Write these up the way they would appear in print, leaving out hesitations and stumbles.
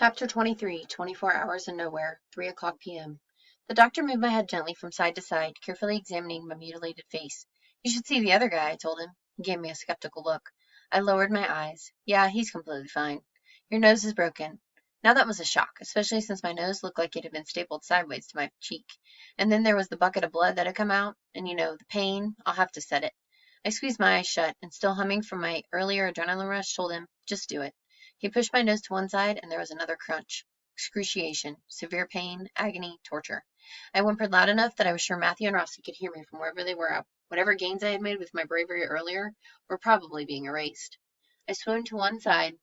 Chapter 23, 24 Hours in Nowhere, 3:00 p.m. The doctor moved my head gently from side to side, carefully examining my mutilated face. "You should see the other guy," I told him. He gave me a skeptical look. I lowered my eyes. "Yeah, he's completely fine. Your nose is broken." Now that was a shock, especially since my nose looked like it had been stapled sideways to my cheek. And then there was the bucket of blood that had come out, and the pain. I'll have to set it. I squeezed my eyes shut, and still humming from my earlier adrenaline rush, told him, "Just do it." He pushed my nose to one side, and there was another crunch. Excruciation, severe pain, agony, torture. I whimpered loud enough that I was sure Matthew and Rossi could hear me from wherever they were. Whatever gains I had made with my bravery earlier were probably being erased. I swooned to one side,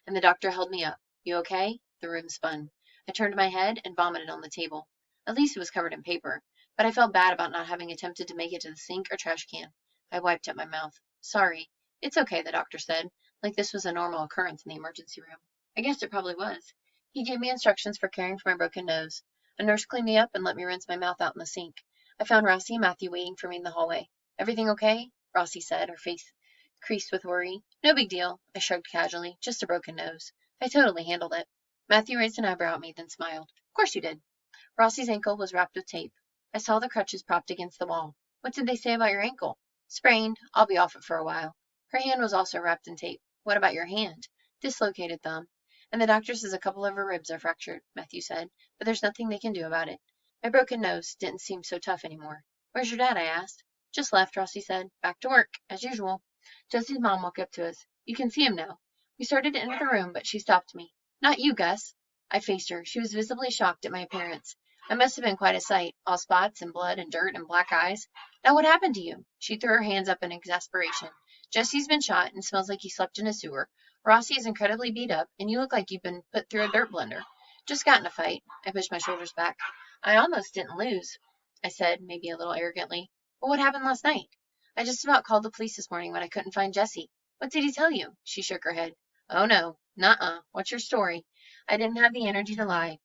and the doctor held me up. "You okay?" The room spun. I turned my head and vomited on the table. At least it was covered in paper, but I felt bad about not having attempted to make it to the sink or trash can. I wiped at my mouth. "Sorry." "It's okay," the doctor said, like this was a normal occurrence in the emergency room. I guess it probably was. He gave me instructions for caring for my broken nose. A nurse cleaned me up and let me rinse my mouth out in the sink. I found Rossi and Matthew waiting for me in the hallway. "Everything okay?" Rossi said, her face creased with worry. "No big deal," I shrugged casually. "Just a broken nose. I totally handled it." Matthew raised an eyebrow at me, then smiled. "Of course you did." Rossi's ankle was wrapped with tape. I saw the crutches propped against the wall. "What did they say about your ankle?" "Sprained. I'll be off it for a while." Her hand was also wrapped in tape. "What about your hand?" "Dislocated thumb. And the doctor says a couple of her ribs are fractured," Matthew said, "but there's nothing they can do about it." My broken nose didn't seem so tough anymore. "Where's your dad?" I asked. "Just left," Rossi said. "Back to work, as usual." Jesse's mom walked up to us. "You can see him now." We started to enter the room, but she stopped me. "Not you, Gus." I faced her. She was visibly shocked at my appearance. I must have been quite a sight, all spots and blood and dirt and black eyes. "Now what happened to you?" She threw her hands up in exasperation. "Jesse's been shot and smells like he slept in a sewer. Rossi is incredibly beat up, and you look like you've been put through a dirt blender." "Just got in a fight." I pushed my shoulders back. "I almost didn't lose," I said, maybe a little arrogantly. "But what happened last night?" "I just about called the police this morning when I couldn't find Jesse." "What did he tell you?" She shook her head. "Oh, no. Nuh-uh. What's your story?" I didn't have the energy to lie.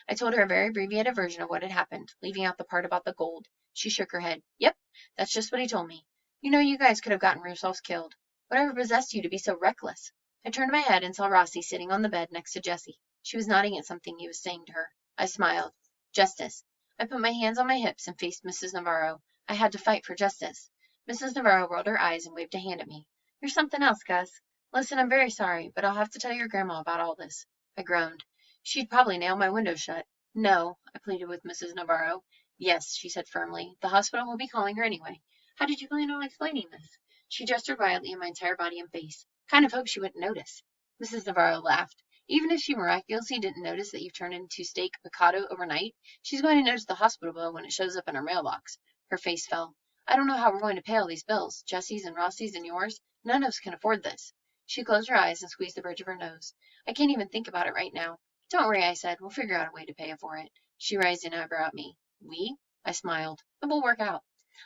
I told her a very abbreviated version of what had happened, leaving out the part about the gold. She shook her head. "Yep, that's just what he told me. You guys could have gotten yourselves killed. Whatever possessed you to be so reckless?" I turned my head and saw Rossi sitting on the bed next to Jessie. She was nodding at something he was saying to her. I smiled. "Justice." I put my hands on my hips and faced Mrs. Navarro. I had to fight for justice. Mrs. Navarro rolled her eyes and waved a hand at me. "You're something else, Gus. Listen, I'm very sorry, but I'll have to tell your grandma about all this." I groaned. "She'd probably nail my window shut." "No," I pleaded with Mrs. Navarro. "Yes," she said firmly. "The hospital will be calling her anyway." "How did you plan on explaining this?" She gestured wildly in my entire body and face. "Kind of hope she wouldn't notice." Mrs. Navarro laughed. "Even if she miraculously didn't notice that you've turned into steak picado overnight, she's going to notice the hospital bill when it shows up in her mailbox." Her face fell. "I don't know how we're going to pay all these bills. Jesse's and Rossi's and yours. None of us can afford this." She closed her eyes and squeezed the bridge of her nose. "I can't even think about it right now." "Don't worry," I said. "We'll figure out a way to pay for it." She raised an eyebrow at me. "We?" I smiled. "It will work out."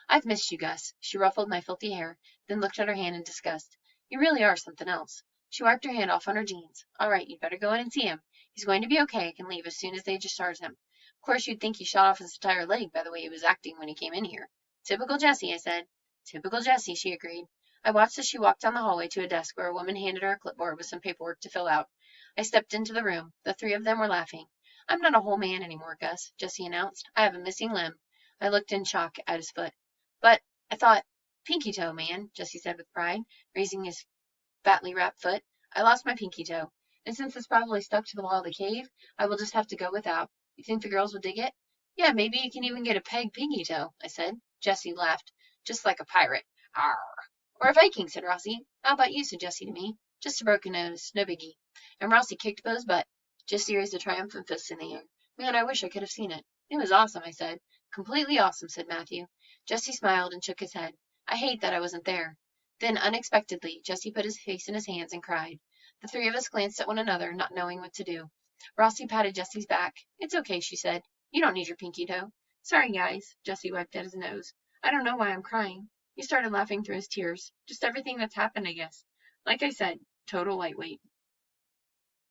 "I've missed you, Gus." She ruffled my filthy hair, then looked at her hand in disgust. "You really are something else." She wiped her hand off on her jeans. "All right, you'd better go in and see him. He's going to be okay and can leave as soon as they discharge him. Of course you'd think he shot off his entire leg by the way he was acting when he came in here." "Typical Jesse," I said. "Typical Jesse," she agreed. I watched as she walked down the hallway to a desk where a woman handed her a clipboard with some paperwork to fill out. I stepped into the room. The three of them were laughing. "I'm not a whole man anymore, Gus," Jesse announced. "I have a missing limb." I looked in shock at his foot. "But I thought—" "Pinky toe, man," Jesse said with pride, raising his fatly wrapped foot. "I lost my pinky toe. And since it's probably stuck to the wall of the cave, I will just have to go without. You think the girls would dig it?" "Yeah, maybe you can even get a peg pinky toe," I said. Jesse laughed. "Just like a pirate. Arr!" "Or a Viking," said Rossi. "How about you?" said Jesse to me. "Just a broken nose. No biggie." And Rossi kicked Bo's butt. Jesse raised a triumphant fist in the air. "Man, I wish I could have seen it." "It was awesome," I said. "Completely awesome," said Matthew. Jesse smiled and shook his head. "I hate that I wasn't there." Then, unexpectedly, Jesse put his face in his hands and cried. The three of us glanced at one another, not knowing what to do. Rossi patted Jesse's back. "It's okay," she said. "You don't need your pinky toe." "Sorry, guys." Jesse wiped at his nose. "I don't know why I'm crying." He started laughing through his tears. "Just everything that's happened, I guess. Like I said, total lightweight."